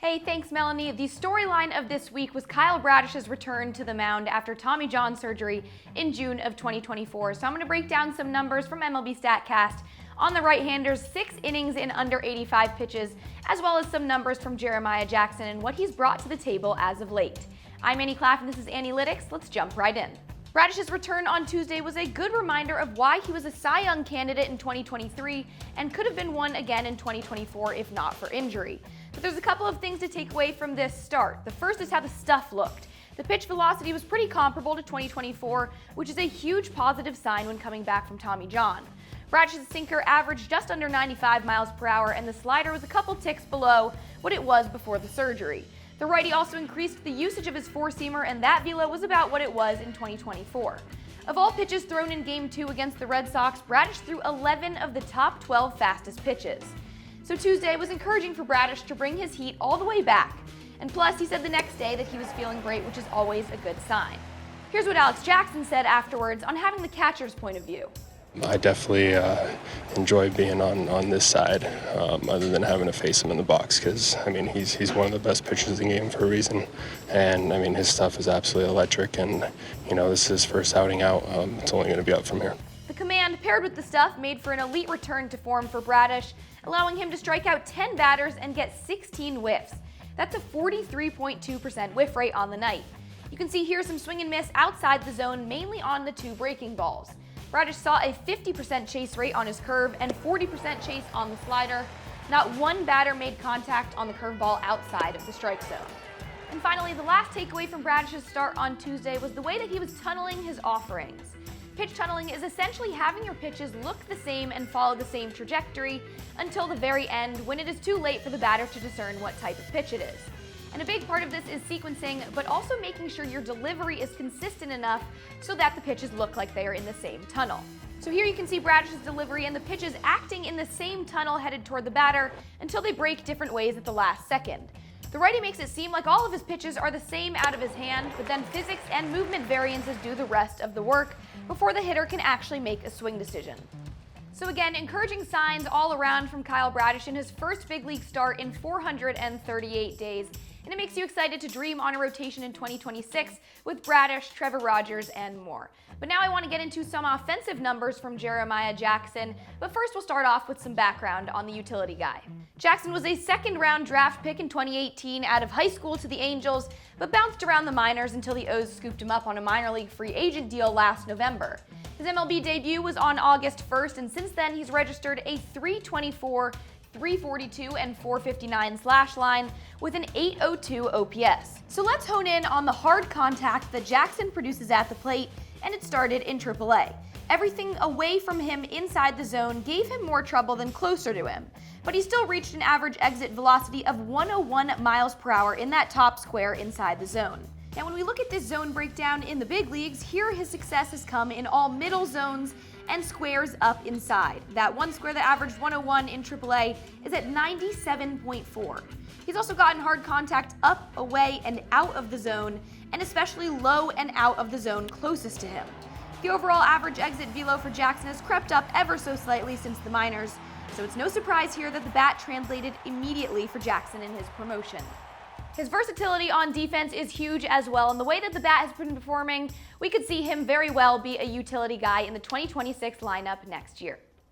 Hey, thanks, Melanie. The storyline of this week was Kyle Bradish's return to the mound after Tommy John surgery in June of 2024. So I'm going to break down some numbers from MLB Statcast on the right-handers, 6 innings in under 85 pitches, as well as some numbers from Jeremiah Jackson and what he's brought to the table as of late. I'm Klaff, and this is Annielytics. Let's jump right in. Bradish's return on Tuesday was a good reminder of why he was a Cy Young candidate in 2023 and could have been one again in 2024 if not for injury. But there's a couple of things to take away from this start. The first is how the stuff looked. The pitch velocity was pretty comparable to 2024, which is a huge positive sign when coming back from Tommy John. Bradish's sinker averaged just under 95 miles per hour, and the slider was a couple ticks below what it was before the surgery. The righty also increased the usage of his four-seamer, and that velo was about what it was in 2024. Of all pitches thrown in Game 2 against the Red Sox, Bradish threw 11 of the top 12 fastest pitches. So Tuesday was encouraging for Bradish to bring his heat all the way back. And plus, he said the next day that he was feeling great, which is always a good sign. Here's what Alex Jackson said afterwards on having the catcher's point of view. I definitely enjoy being on this side, other than having to face him in the box, because I mean he's one of the best pitchers in the game for a reason, and I mean his stuff is absolutely electric, and this is his first outing out. It's only going to be up from here. The command paired with the stuff made for an elite return to form for Bradish, allowing him to strike out 10 batters and get 16 whiffs. That's a 43.2% whiff rate on the night. You can see here some swing and miss outside the zone, mainly on the 2 breaking balls. Bradish saw a 50% chase rate on his curve and 40% chase on the slider. Not one batter made contact on the curveball outside of the strike zone. And finally, the last takeaway from Bradish's start on Tuesday was the way that he was tunneling his offerings. Pitch tunneling is essentially having your pitches look the same and follow the same trajectory until the very end, when it is too late for the batter to discern what type of pitch it is. And a big part of this is sequencing, but also making sure your delivery is consistent enough so that the pitches look like they are in the same tunnel. So here you can see Bradish's delivery and the pitches acting in the same tunnel headed toward the batter until they break different ways at the last second. The righty makes it seem like all of his pitches are the same out of his hand, but then physics and movement variances do the rest of the work before the hitter can actually make a swing decision. So again, encouraging signs all around from Kyle Bradish in his first big league start in 438 days. And it makes you excited to dream on a rotation in 2026 with Bradish, Trevor Rogers, and more. But now I want to get into some offensive numbers from Jeremiah Jackson, but first we'll start off with some background on the utility guy. Jackson was a second-round draft pick in 2018 out of high school to the Angels, but bounced around the minors until the O's scooped him up on a minor league free agent deal last November. His MLB debut was on August 1st, and since then he's registered a .324, .342, and .459 slash line with an .802 OPS. So let's hone in on the hard contact that Jackson produces at the plate, and it started in AAA. Everything away from him inside the zone gave him more trouble than closer to him, but he still reached an average exit velocity of 101 miles per hour in that top square inside the zone. Now when we look at this zone breakdown in the big leagues, here his success has come in all middle zones and squares up inside. That one square that averaged 101 in AAA is at 97.4. He's also gotten hard contact up, away, and out of the zone, and especially low and out of the zone closest to him. The overall average exit velo for Jackson has crept up ever so slightly since the minors, so it's no surprise here that the bat translated immediately for Jackson in his promotion. His versatility on defense is huge as well, and the way that the bat has been performing, we could see him very well be a utility guy in the 2026 lineup next year.